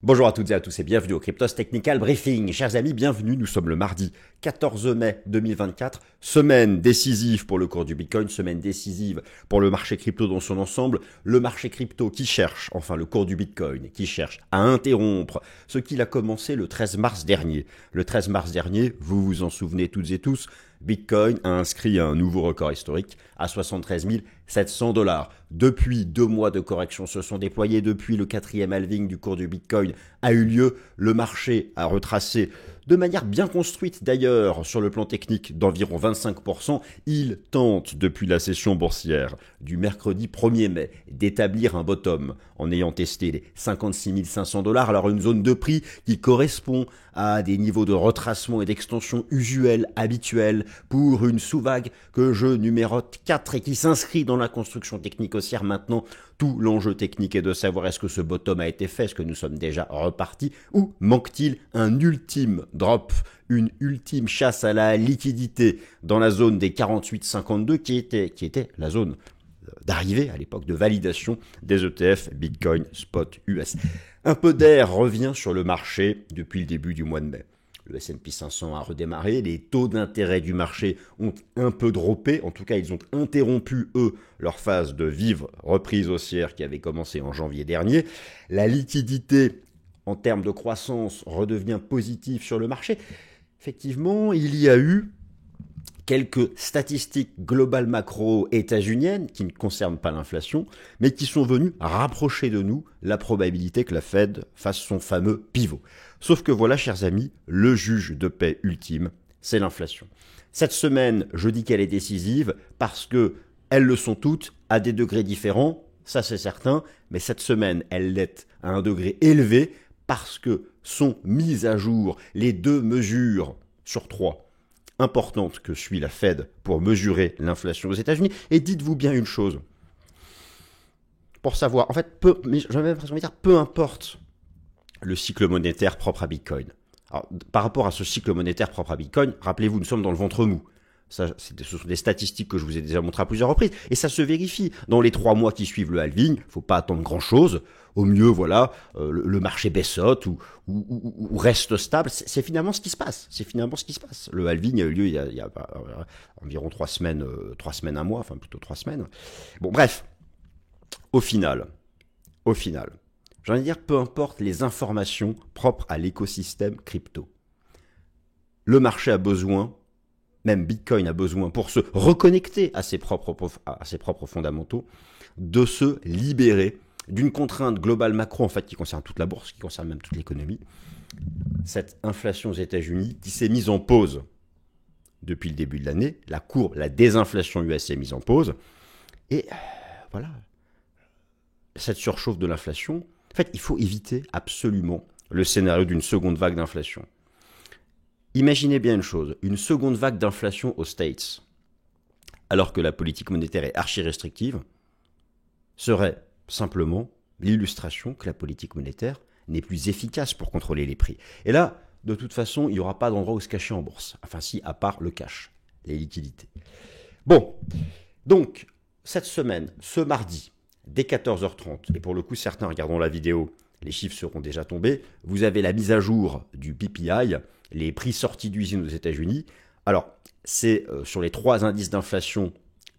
Bonjour à toutes et à tous et bienvenue au Cryptos Technical Briefing. Chers amis, bienvenue, nous sommes le mardi 14 mai 2024, semaine décisive pour le cours du Bitcoin, semaine décisive pour le marché crypto dans son ensemble, le marché crypto qui cherche, enfin le cours du Bitcoin, qui cherche à interrompre ce qu'il a commencé le 13 mars dernier. Le 13 mars dernier, vous vous en souvenez toutes et tous, Bitcoin a inscrit un nouveau record historique à 73 700 $. Depuis 2 mois de correction se sont déployés, depuis le 4e halving du cours du Bitcoin a eu lieu, le marché a retracé de manière bien construite d'ailleurs sur le plan technique d'environ 25%. Il tente depuis la session boursière du mercredi 1er mai d'établir un bottom en ayant testé les 56 500 $. Alors une zone de prix qui correspond à des niveaux de retracement et d'extension usuels, habituels pour une sous-vague que je numérote 4 et qui s'inscrit dans la construction technique haussière. Maintenant, tout l'enjeu technique est de savoir est-ce que ce bottom a été fait, est-ce que nous sommes déjà repartis ou manque-t-il un ultime drop, une ultime chasse à la liquidité dans la zone des 48,52 qui était la zone d'arrivée à l'époque de validation des ETF Bitcoin Spot US. Un peu d'air revient sur le marché depuis le début du mois de mai. Le S&P 500 a redémarré, les taux d'intérêt du marché ont un peu droppé, en tout cas ils ont interrompu eux leur phase de vive reprise haussière qui avait commencé en janvier dernier. La liquidité en termes de croissance redevient positive sur le marché. Effectivement, il y a eu quelques statistiques globales macro états-uniennes qui ne concernent pas l'inflation, mais qui sont venues rapprocher de nous la probabilité que la Fed fasse son fameux pivot. Sauf que voilà, chers amis, le juge de paix ultime, c'est l'inflation. Cette semaine, je dis qu'elle est décisive parce que elles le sont toutes à des degrés différents, ça c'est certain, mais cette semaine, elle l'est à un degré élevé parce que sont mises à jour les 2 mesures sur 3 importante que suit la Fed pour mesurer l'inflation aux États-Unis. Et dites-vous bien une chose, pour savoir, en fait, j'avais l'impression de dire, peu importe le cycle monétaire propre à Bitcoin. Alors, par rapport à ce cycle monétaire propre à Bitcoin, rappelez-vous, nous sommes dans le ventre mou. Ce sont des statistiques que je vous ai déjà montrées à plusieurs reprises. Et ça se vérifie. Dans les 3 mois qui suivent le halving, il ne faut pas attendre grand-chose. Au mieux, voilà, le marché baissote ou reste stable. C'est finalement ce qui se passe. C'est finalement ce qui se passe. Le halving a eu lieu il y a environ 3 semaines, 3 semaines, un mois, enfin plutôt 3 semaines. Bon, bref, au final, j'ai envie de dire, peu importe les informations propres à l'écosystème crypto. Le marché a besoin, même Bitcoin a besoin, pour se reconnecter à ses propres fondamentaux, de se libérer d'une contrainte globale macro, en fait, qui concerne toute la bourse, qui concerne même toute l'économie. Cette inflation aux États-Unis qui s'est mise en pause depuis le début de l'année, la désinflation US s'est mise en pause, et voilà, cette surchauffe de l'inflation, en fait, il faut éviter absolument le scénario d'une seconde vague d'inflation. Imaginez bien une chose, une seconde vague d'inflation aux States, alors que la politique monétaire est archi-restrictive, serait simplement l'illustration que la politique monétaire n'est plus efficace pour contrôler les prix. Et là, de toute façon, il n'y aura pas d'endroit où se cacher en bourse. Enfin si, à part le cash, les liquidités. Bon, donc, cette semaine, ce mardi, dès 14h30, et pour le coup, certains regardant la vidéo, les chiffres seront déjà tombés, vous avez la mise à jour du PPI, les prix sortis d'usine aux États-Unis. Alors, c'est sur les 3 indices d'inflation,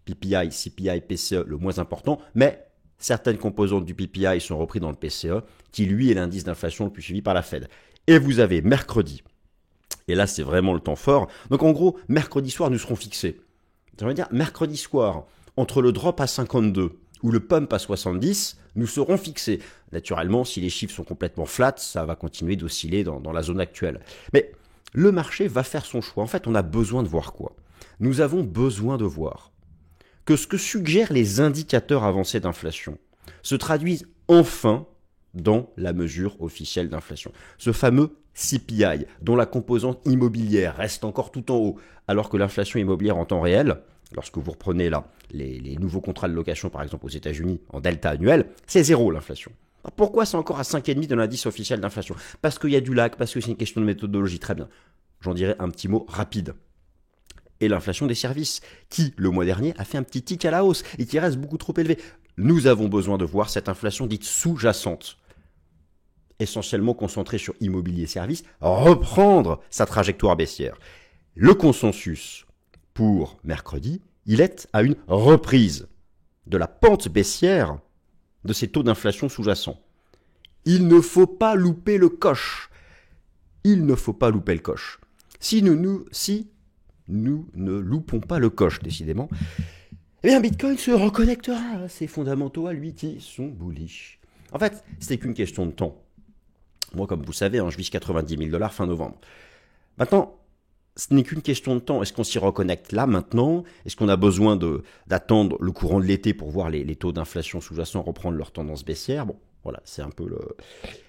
PPI, CPI, PCE, le moins important, mais certaines composantes du PPI sont reprises dans le PCE, qui lui est l'indice d'inflation le plus suivi par la Fed. Et vous avez mercredi, et là c'est vraiment le temps fort, donc en gros, mercredi soir nous serons fixés. Ça veut dire, mercredi soir, entre le drop à 52 ou le pump à 70, nous serons fixés. Naturellement, si les chiffres sont complètement flats, ça va continuer d'osciller dans la zone actuelle. Mais le marché va faire son choix. En fait, on a besoin de voir quoi? Nous avons besoin de voir que ce que suggèrent les indicateurs avancés d'inflation se traduisent enfin dans la mesure officielle d'inflation. Ce fameux CPI, dont la composante immobilière reste encore tout en haut, alors que l'inflation immobilière en temps réel, lorsque vous reprenez là les nouveaux contrats de location, par exemple aux États-Unis, en delta annuel, c'est 0 l'inflation. Alors pourquoi c'est encore à 5,5 de l'indice officiel d'inflation? Parce qu'il y a du lag, parce que c'est une question de méthodologie, très bien. J'en dirai un petit mot rapide. Et l'inflation des services, qui, le mois dernier, a fait un petit tic à la hausse et qui reste beaucoup trop élevé. Nous avons besoin de voir cette inflation dite sous-jacente. essentiellement concentré sur immobilier et services, reprendre sa trajectoire baissière. Le consensus pour mercredi, il est à une reprise de la pente baissière de ces taux d'inflation sous-jacents. Il ne faut pas louper le coche. Il ne faut pas louper le coche. Si nous ne loupons pas le coche, décidément, eh bien Bitcoin se reconnectera à ses fondamentaux à lui qui sont bullish. En fait, c'est qu'une question de temps. Moi, comme vous savez, je vise 90 000 $ fin novembre. Maintenant, ce n'est qu'une question de temps. Est-ce qu'on s'y reconnecte là, maintenant? Est-ce qu'on a besoin d'attendre le courant de l'été pour voir les taux d'inflation sous-jacents reprendre leur tendance baissière? Bon, voilà, c'est un peu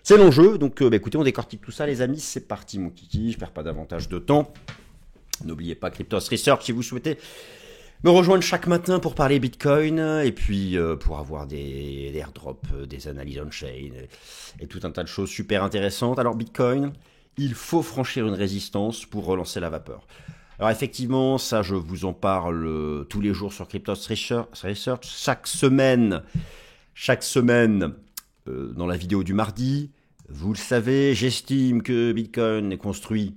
c'est l'enjeu. Donc, écoutez, on décortique tout ça, les amis. C'est parti, mon kiki. Je ne perds pas davantage de temps. N'oubliez pas Cryptos Research si vous souhaitez me rejoindre chaque matin pour parler Bitcoin et puis pour avoir des airdrops, des analyses on-chain et tout un tas de choses super intéressantes. Alors Bitcoin, il faut franchir une résistance pour relancer la vapeur. Alors effectivement, ça je vous en parle tous les jours sur Cryptos Research, chaque semaine dans la vidéo du mardi. Vous le savez, j'estime que Bitcoin est construit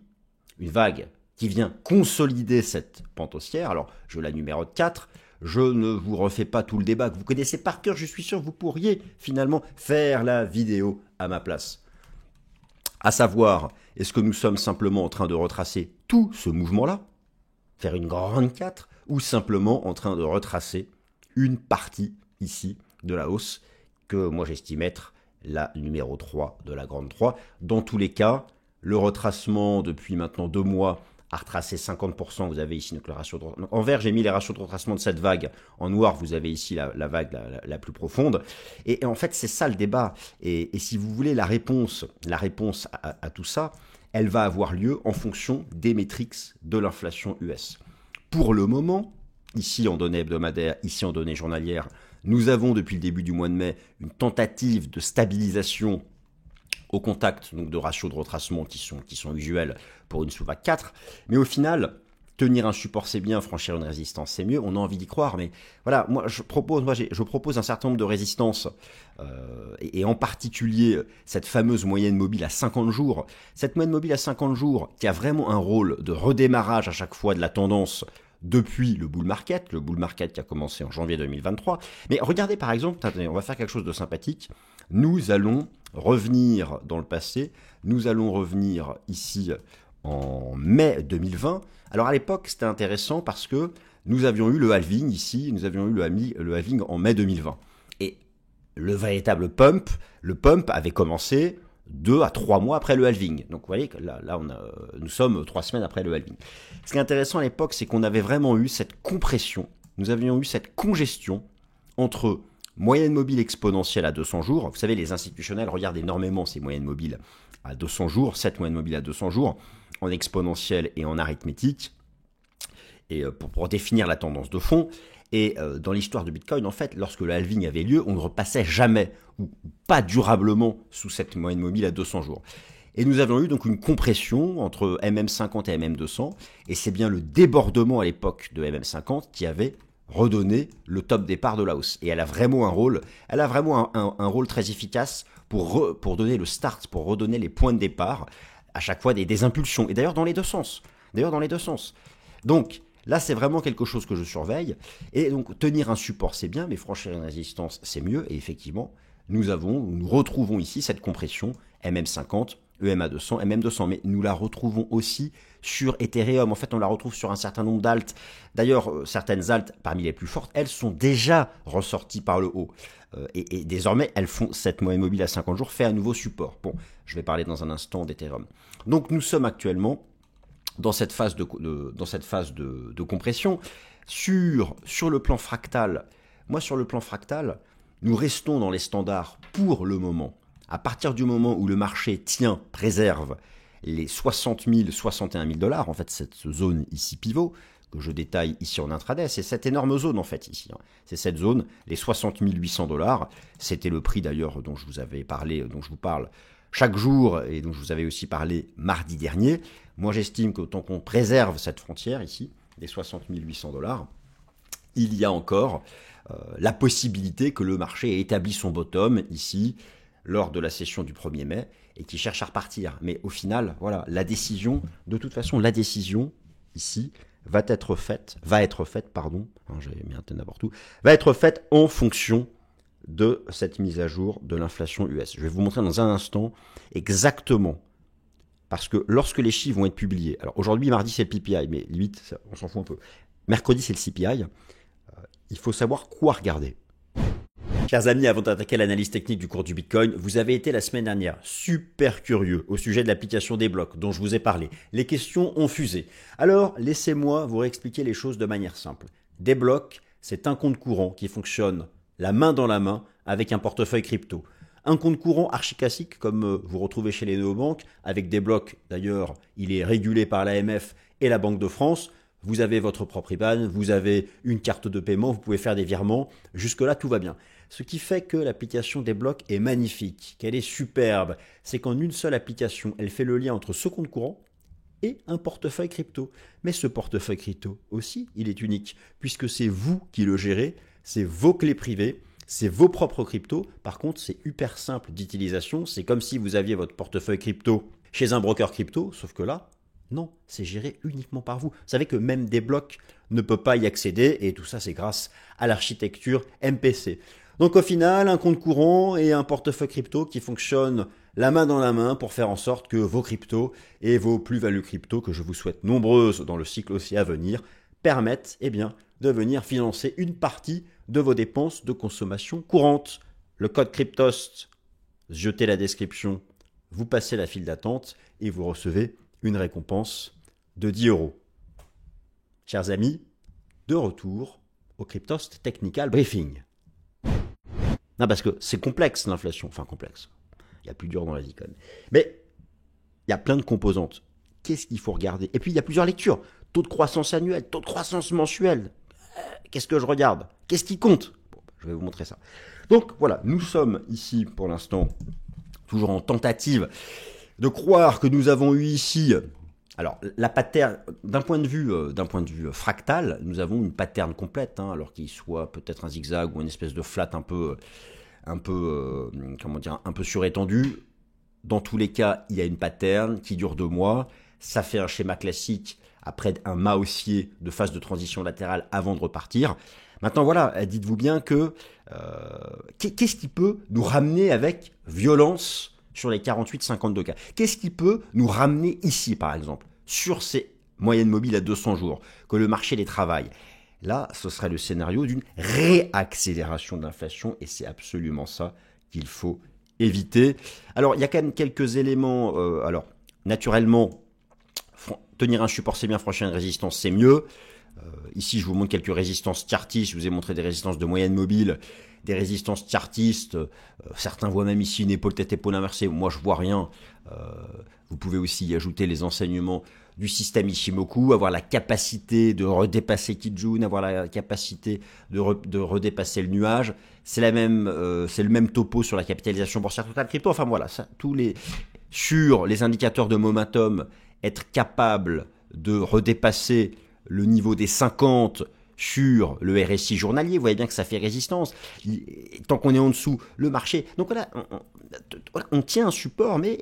une vague qui vient consolider cette pente haussière. Alors, je la numérote 4. Je ne vous refais pas tout le débat que vous connaissez par cœur. Je suis sûr que vous pourriez finalement faire la vidéo à ma place. À savoir, est-ce que nous sommes simplement en train de retracer tout ce mouvement-là, faire une grande 4, ou simplement en train de retracer une partie ici de la hausse que moi j'estime être la numéro 3 de la grande 3. Dans tous les cas, le retracement depuis maintenant 2 mois a retracé 50%, vous avez ici donc le ratio de... En vert, j'ai mis les ratios de retracement de cette vague. En noir, vous avez ici la vague la plus profonde. Et en fait, c'est ça le débat. Et si vous voulez la réponse à tout ça, elle va avoir lieu en fonction des métriques de l'inflation US. Pour le moment, ici en données hebdomadaires, ici en données journalières, nous avons depuis le début du mois de mai une tentative de stabilisation au contact donc de ratios de retracement qui sont usuels pour une sous-vague 4. Mais au final, tenir un support c'est bien, franchir une résistance c'est mieux, on a envie d'y croire. Mais voilà, je propose un certain nombre de résistances, et en particulier cette fameuse moyenne mobile à 50 jours. Cette moyenne mobile à 50 jours qui a vraiment un rôle de redémarrage à chaque fois de la tendance depuis le bull market qui a commencé en janvier 2023. Mais regardez par exemple, on va faire quelque chose de sympathique. Nous allons revenir dans le passé, nous allons revenir ici en mai 2020. Alors à l'époque, c'était intéressant parce que nous avions eu le halving ici, nous avions eu le halving en mai 2020. Et le véritable pump, avait commencé 2 à 3 mois après le halving. Donc vous voyez que là nous sommes 3 semaines après le halving. Ce qui est intéressant à l'époque, c'est qu'on avait vraiment eu cette compression, nous avions eu cette congestion entre moyenne mobile exponentielle à 200 jours. Vous savez, les institutionnels regardent énormément ces moyennes mobiles à 200 jours, cette moyenne mobile à 200 jours, en exponentielle et en arithmétique, et pour définir la tendance de fond. Et dans l'histoire de Bitcoin, en fait, lorsque le halving avait lieu, on ne repassait jamais, ou pas durablement, sous cette moyenne mobile à 200 jours. Et nous avions eu donc une compression entre MM50 et MM200, et c'est bien le débordement à l'époque de MM50 qui avait redonné le top départ de la hausse. Et elle a vraiment un rôle, un rôle très efficace pour donner le start, pour redonner les points de départ, à chaque fois des impulsions. Et d'ailleurs dans les deux sens. Donc, là, c'est vraiment quelque chose que je surveille. Et donc, tenir un support, c'est bien, mais franchir une résistance, c'est mieux. Et effectivement, nous retrouvons ici cette compression MM50, EMA200, MM200. Mais nous la retrouvons aussi sur Ethereum. En fait, on la retrouve sur un certain nombre d'alts. D'ailleurs, certaines alts, parmi les plus fortes, elles sont déjà ressorties par le haut. Et désormais, elles font cette moyenne mobile à 50 jours, fait un nouveau support. Bon, je vais parler dans un instant d'Ethereum. Donc, nous sommes actuellement dans cette phase de compression. Sur le plan fractal, nous restons dans les standards pour le moment. À partir du moment où le marché préserve les 60 000, 61 000 $, en fait, cette zone ici pivot, que je détaille ici en intraday, c'est cette énorme zone en fait ici. C'est cette zone, les 60 800 $. C'était le prix d'ailleurs dont je vous avais parlé, dont je vous parle chaque jour et dont je vous avais aussi parlé mardi dernier. Moi j'estime que tant qu'on préserve cette frontière ici, les 60 800 $, il y a encore la possibilité que le marché ait établi son bottom ici lors de la session du 1er mai et qui cherche à repartir. Mais au final, voilà, la décision, de toute façon, la décision, ici, va être faite, j'ai mis un T n'importe où, va être faite en fonction de cette mise à jour de l'inflation US. Je vais vous montrer dans un instant exactement, parce que lorsque les chiffres vont être publiés, alors aujourd'hui, mardi, c'est le PPI, mais limite, on s'en fout un peu. Mercredi, c'est le CPI. Il faut savoir quoi regarder. Chers amis, avant d'attaquer l'analyse technique du cours du Bitcoin, vous avez été la semaine dernière super curieux au sujet de l'application des blocs dont je vous ai parlé. Les questions ont fusé. Alors, laissez-moi vous réexpliquer les choses de manière simple. Des blocs, c'est un compte courant qui fonctionne la main dans la main avec un portefeuille crypto. Un compte courant archi-classique comme vous retrouvez chez les néobanques, avec des blocs, d'ailleurs, il est régulé par l'AMF et la Banque de France. Vous avez votre propre IBAN, vous avez une carte de paiement, vous pouvez faire des virements. Jusque-là, tout va bien. Ce qui fait que l'application des blocs est magnifique, qu'elle est superbe. C'est qu'en une seule application, elle fait le lien entre ce compte courant et un portefeuille crypto. Mais ce portefeuille crypto aussi, il est unique, puisque c'est vous qui le gérez, c'est vos clés privées, c'est vos propres cryptos. Par contre, c'est hyper simple d'utilisation. C'est comme si vous aviez votre portefeuille crypto chez un broker crypto, sauf que là, non, c'est géré uniquement par vous. Vous savez que même des blocs ne peut pas y accéder, et tout ça, c'est grâce à l'architecture MPC. Donc au final, un compte courant et un portefeuille crypto qui fonctionnent la main dans la main pour faire en sorte que vos cryptos et vos plus-values crypto, que je vous souhaite nombreuses dans le cycle aussi à venir, permettent de venir financer une partie de vos dépenses de consommation courante. Le code Cryptost, jetez la description, vous passez la file d'attente et vous recevez une récompense de 10 €. Chers amis, de retour au Cryptost Technical Briefing. Non, parce que c'est complexe l'inflation, enfin complexe. Il y a plus dur dans la vie quand même. Mais il y a plein de composantes. Qu'est-ce qu'il faut regarder? Et puis il y a plusieurs lectures. Taux de croissance annuel, taux de croissance mensuel. Qu'est-ce que je regarde? Qu'est-ce qui compte? Bon, je vais vous montrer ça. Donc voilà, nous sommes ici pour l'instant toujours en tentative de croire que nous avons eu ici. Alors, la pattern, d'un point de vue fractal, nous avons une pattern complète, alors qu'il soit peut-être un zigzag ou une espèce de flat un peu surétendu. Dans tous les cas, il y a une pattern qui dure 2 mois. Ça fait un schéma classique après un mât haussier de phase de transition latérale avant de repartir. Maintenant, voilà, dites-vous bien que qu'est-ce qui peut nous ramener avec violence sur les 48-52 cas? Qu'est-ce qui peut nous ramener ici, par exemple, sur ces moyennes mobiles à 200 jours, que le marché les travaille? Là, ce serait le scénario d'une réaccélération de l'inflation, et c'est absolument ça qu'il faut éviter. Alors, il y a quand même quelques éléments. Alors, naturellement, tenir un support, c'est bien, franchir une résistance, c'est mieux. Ici, je vous montre quelques résistances chartistes. Je vous ai montré des résistances de moyenne mobile, des résistances chartistes. Certains voient même ici une épaule tête-épaule inversée. Moi, je vois rien. Vous pouvez aussi y ajouter les enseignements du système Ichimoku, avoir la capacité de redépasser Kijun, avoir la capacité de redépasser le nuage. C'est le même topo sur la capitalisation boursière totale crypto. Enfin voilà, ça, sur les indicateurs de momentum, être capable de redépasser le niveau des 50 sur le RSI journalier, vous voyez bien que ça fait résistance. Tant qu'on est en dessous, le marché. Donc voilà, on tient un support, mais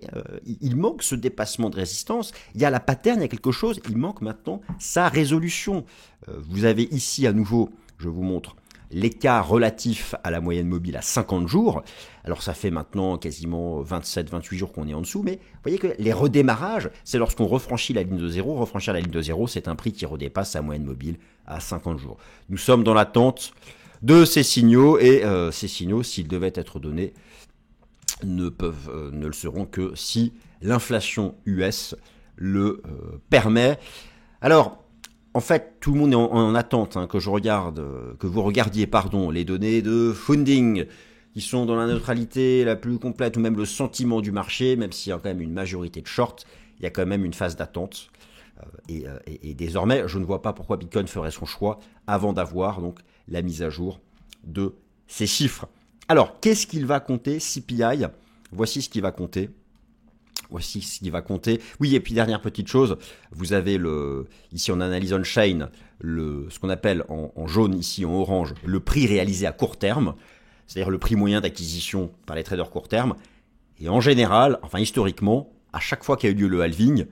il manque ce dépassement de résistance. Il y a la pattern, il y a quelque chose, il manque maintenant sa résolution. Vous avez ici à nouveau, je vous montre, l'écart relatif à la moyenne mobile à 50 jours. Alors ça fait maintenant quasiment 27-28 jours qu'on est en dessous, mais vous voyez que les redémarrages, c'est lorsqu'on refranchit la ligne de zéro. Refranchir la ligne de zéro, c'est un prix qui redépasse sa moyenne mobile à 50 jours. Nous sommes dans l'attente de ces signaux, et ces signaux, s'ils devaient être donnés, ne le seront que si l'inflation US le permet. Alors, en fait, tout le monde est en attente que vous regardiez les données de funding qui sont dans la neutralité la plus complète, ou même le sentiment du marché, même s'il y a quand même une majorité de short, il y a quand même une phase d'attente. Et désormais, je ne vois pas pourquoi Bitcoin ferait son choix avant d'avoir donc la mise à jour de ces chiffres. Alors, qu'est-ce qu'il va compter? CPI, voici ce qu'il va compter. Voici ce qui va compter. Oui, et puis dernière petite chose, vous avez ici en analyse on-chain, ce qu'on appelle en jaune, ici en orange, le prix réalisé à court terme. c'est-à-dire le prix moyen d'acquisition par les traders court terme. Et en général, enfin historiquement, à chaque fois qu'il y a eu lieu le halving,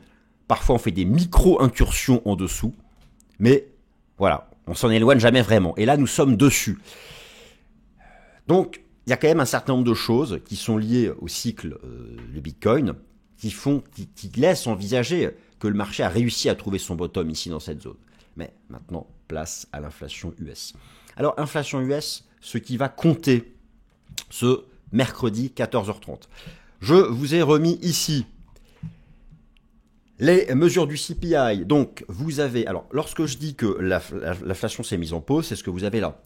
parfois on fait des micro-incursions en dessous, mais voilà, on s'en éloigne jamais vraiment. Et là, nous sommes dessus. Donc, il y a quand même un certain nombre de choses qui sont liées au cycle du Bitcoin, qui laissent envisager que le marché a réussi à trouver son bottom ici dans cette zone. Mais maintenant, place à l'inflation US. Alors, inflation US, ce qui va compter ce mercredi 14h30. Je vous ai remis ici les mesures du CPI. Donc, vous avez... Alors, lorsque je dis que l'inflation s'est mise en pause, c'est ce que vous avez là.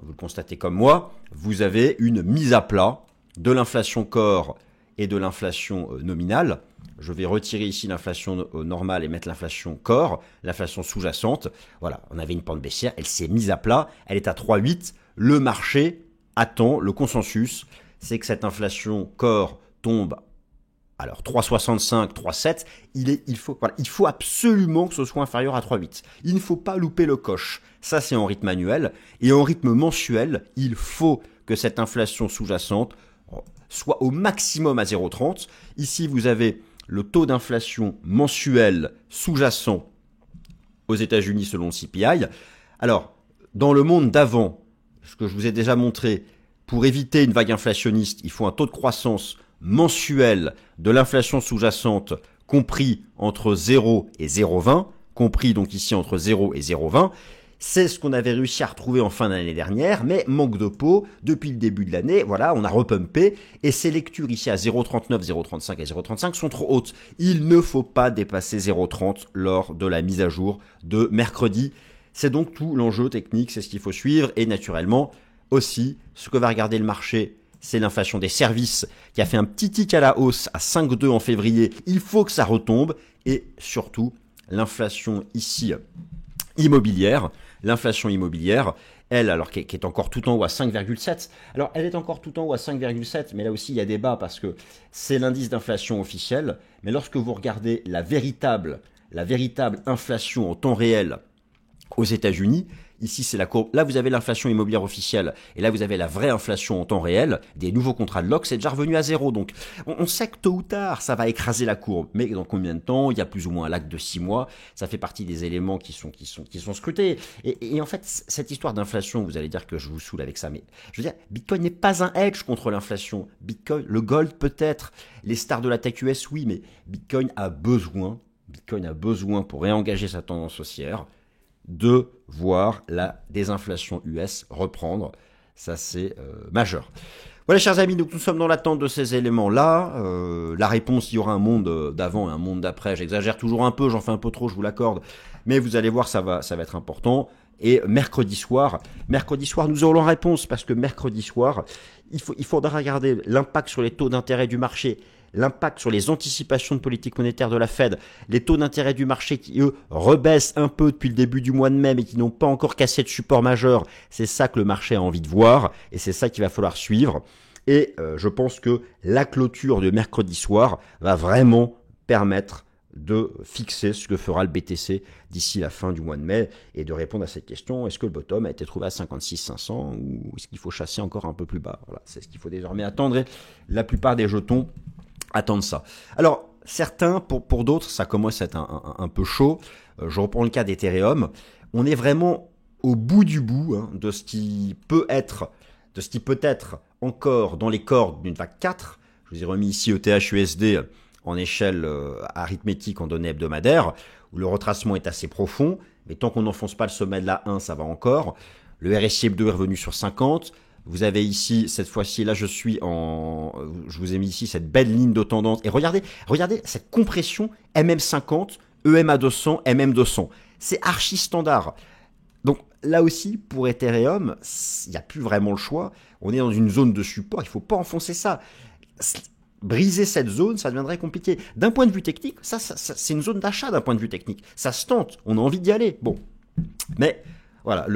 Vous le constatez comme moi, vous avez une mise à plat de l'inflation core et de l'inflation nominale. Je vais retirer ici l'inflation normale et mettre l'inflation core, l'inflation sous-jacente. Voilà, on avait une pente baissière, elle s'est mise à plat, elle est à 3,8. Le marché attend, le consensus, c'est que cette inflation core tombe, alors 3,65, 3,7. Il faut absolument que ce soit inférieur à 3,8. Il ne faut pas louper le coche. Ça, c'est en rythme annuel. Et en rythme mensuel, il faut que cette inflation sous-jacente soit au maximum à 0,30. Ici, vous avez le taux d'inflation mensuel sous-jacent aux États-Unis selon le CPI. Alors, dans le monde d'avant, ce que je vous ai déjà montré, pour éviter une vague inflationniste, il faut un taux de croissance mensuel de l'inflation sous-jacente compris entre 0 et 0,20, compris donc ici entre 0 et 0,20. C'est ce qu'on avait réussi à retrouver en fin d'année dernière, mais manque de peau, depuis le début de l'année, voilà, on a repumpé, et ces lectures ici à 0,39, 0,35 et 0,35 sont trop hautes. Il ne faut pas dépasser 0,30 lors de la mise à jour de mercredi. C'est donc tout l'enjeu technique, c'est ce qu'il faut suivre, et naturellement, aussi, ce que va regarder le marché, c'est l'inflation des services qui a fait un petit tic à la hausse à 5,2 en février. Il faut que ça retombe, et surtout, l'inflation ici immobilière. L'inflation immobilière, elle, alors qui est encore tout en haut à 5,7. Alors, elle est encore tout en haut à 5,7, mais là aussi, il y a débat parce que c'est l'indice d'inflation officiel. Mais lorsque vous regardez la véritable inflation en temps réel aux États-Unis, ici, c'est la courbe. Là, vous avez l'inflation immobilière officielle. Et là, vous avez la vraie inflation en temps réel. Des nouveaux contrats de loc, c'est déjà revenu à zéro. Donc, on sait que tôt ou tard, ça va écraser la courbe. Mais dans combien de temps? Il y a plus ou moins un lag de 6 mois. Ça fait partie des éléments qui sont scrutés. Et en fait, cette histoire d'inflation, vous allez dire que je vous saoule avec ça. Mais je veux dire, Bitcoin n'est pas un hedge contre l'inflation. Bitcoin, le gold peut-être. Les stars de la tech US, oui. Mais Bitcoin a besoin pour réengager sa tendance haussière de voir la désinflation US reprendre. Ça, c'est majeur. Voilà, chers amis, donc nous sommes dans l'attente de ces éléments-là. La réponse, il y aura un monde d'avant et un monde d'après. J'exagère toujours un peu, j'en fais un peu trop, je vous l'accorde. Mais vous allez voir, ça va être important. Et mercredi soir, nous aurons la réponse parce que mercredi soir, il faudra regarder l'impact sur les taux d'intérêt du marché, l'impact sur les anticipations de politique monétaire de la Fed, les taux d'intérêt du marché qui, eux, rebaissent un peu depuis le début du mois de mai, mais qui n'ont pas encore cassé de support majeur. C'est ça que le marché a envie de voir, et c'est ça qu'il va falloir suivre. Et je pense que la clôture de mercredi soir va vraiment permettre de fixer ce que fera le BTC d'ici la fin du mois de mai et de répondre à cette question, est-ce que le bottom a été trouvé à 56 500 ou est-ce qu'il faut chasser encore un peu plus bas? Voilà, c'est ce qu'il faut désormais attendre et la plupart des jetons attendent ça. Alors, certains, pour d'autres, ça commence à être un peu chaud. Je reprends le cas d'Ethereum. On est vraiment au bout du bout de ce qui peut être encore dans les cordes d'une vague 4. Je vous ai remis ici ETH-USD en échelle arithmétique en données hebdomadaires, où le retracement est assez profond, mais tant qu'on n'enfonce pas le sommet de la 1, ça va encore. Le RSI Hebdo est revenu sur 50. Vous avez ici, cette fois-ci, là je vous ai mis ici cette belle ligne de tendance. Et regardez cette compression MM50, EMA200, MM200. C'est archi standard. Donc là aussi, pour Ethereum, il n'y a plus vraiment le choix. On est dans une zone de support, il ne faut pas enfoncer ça. Briser cette zone, ça deviendrait compliqué. D'un point de vue technique, ça c'est une zone d'achat d'un point de vue technique. Ça se tente, on a envie d'y aller. Bon, mais voilà,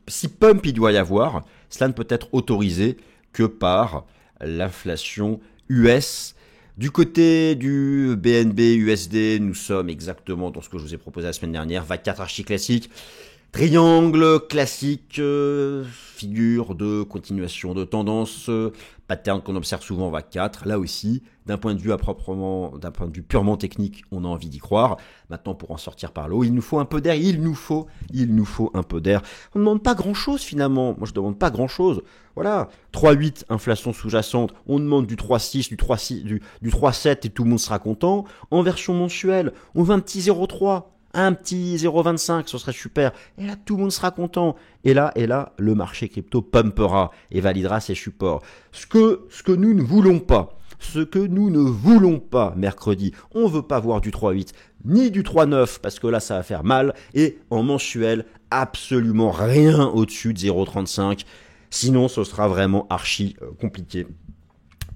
si pump il doit y avoir, cela ne peut être autorisé que par l'inflation US. Du côté du BNB USD, nous sommes exactement dans ce que je vous ai proposé la semaine dernière, vague 4 archi classique. Triangle classique, figure de continuation de tendance, pattern qu'on observe souvent en vague 4. Là aussi, d'un point de vue purement technique, on a envie d'y croire. Maintenant, pour en sortir par l'eau, il nous faut un peu d'air. Il nous faut un peu d'air. On ne demande pas grand-chose finalement. Moi, je ne demande pas grand-chose. Voilà, 3,8 inflation sous-jacente. On demande du 3,6, du 3,6, du 3,7 et tout le monde sera content. En version mensuelle, on veut un petit 0,3. Un petit 0,25, ce serait super. Et là, tout le monde sera content. Et là, le marché crypto pumpera et validera ses supports. Ce que nous ne voulons pas, mercredi, on veut pas voir du 3,8 ni du 3,9 parce que là, ça va faire mal. Et en mensuel, absolument rien au-dessus de 0,35. Sinon, ce sera vraiment archi compliqué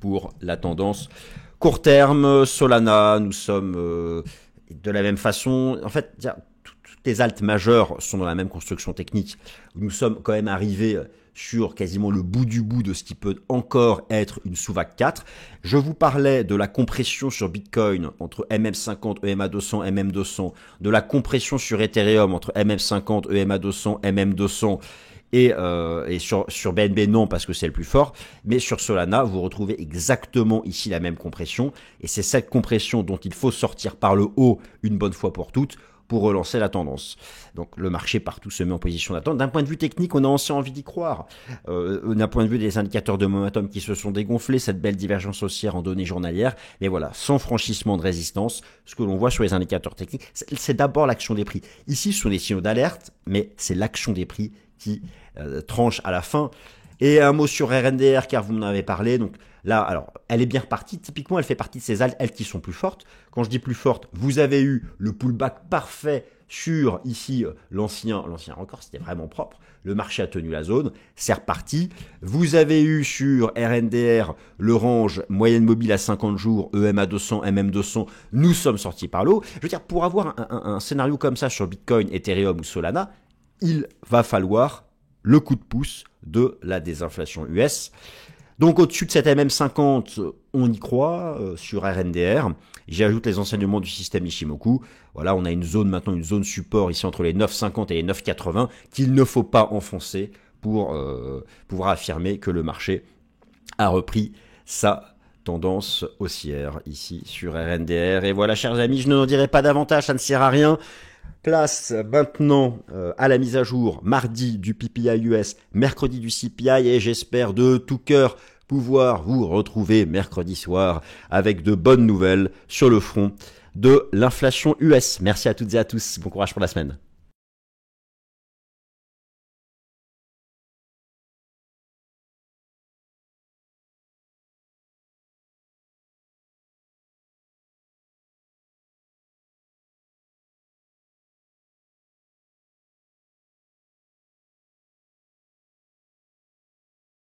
pour la tendance. Court terme, Solana, nous sommes... de la même façon, en fait, toutes les altes majeures sont dans la même construction technique. Nous sommes quand même arrivés sur quasiment le bout du bout de ce qui peut encore être une sous-vague 4. Je vous parlais de la compression sur Bitcoin entre MM50, EMA200, MM200, de la compression sur Ethereum entre MM50, EMA200, MM200, et sur BNB, non, parce que c'est le plus fort. Mais sur Solana, vous retrouvez exactement ici la même compression. Et c'est cette compression dont il faut sortir par le haut une bonne fois pour toutes pour relancer la tendance. Donc le marché partout se met en position d'attente. D'un point de vue technique, on a aussi envie d'y croire. D'un point de vue des indicateurs de momentum qui se sont dégonflés, cette belle divergence haussière en données journalières. Mais voilà, sans franchissement de résistance, ce que l'on voit sur les indicateurs techniques, c'est d'abord l'action des prix. Ici, ce sont des signaux d'alerte, mais c'est l'action des prix qui tranche à la fin. Et un mot sur RNDR, car vous m'en avez parlé. Donc là, alors, elle est bien repartie. Typiquement, elle fait partie de ces elles qui sont plus fortes. Quand je dis plus fortes, vous avez eu le pullback parfait sur, ici, l'ancien record, c'était vraiment propre. Le marché a tenu la zone, c'est reparti. Vous avez eu sur RNDR le range moyenne mobile à 50 jours, EMA 200, MM 200. Nous sommes sortis par l'eau. Je veux dire, pour avoir un scénario comme ça sur Bitcoin, Ethereum ou Solana, il va falloir le coup de pouce de la désinflation US. Donc au-dessus de cette MM50, on y croit sur RNDR. J'ajoute les enseignements du système Ishimoku. Voilà, on a une zone maintenant, une zone support ici entre les 9,50 et les 9,80 qu'il ne faut pas enfoncer pour pouvoir affirmer que le marché a repris sa tendance haussière ici sur RNDR. Et voilà, chers amis, je n'en dirai pas davantage, ça ne sert à rien. Place maintenant à la mise à jour mardi du PPI US, mercredi du CPI et j'espère de tout cœur pouvoir vous retrouver mercredi soir avec de bonnes nouvelles sur le front de l'inflation US. Merci à toutes et à tous, bon courage pour la semaine.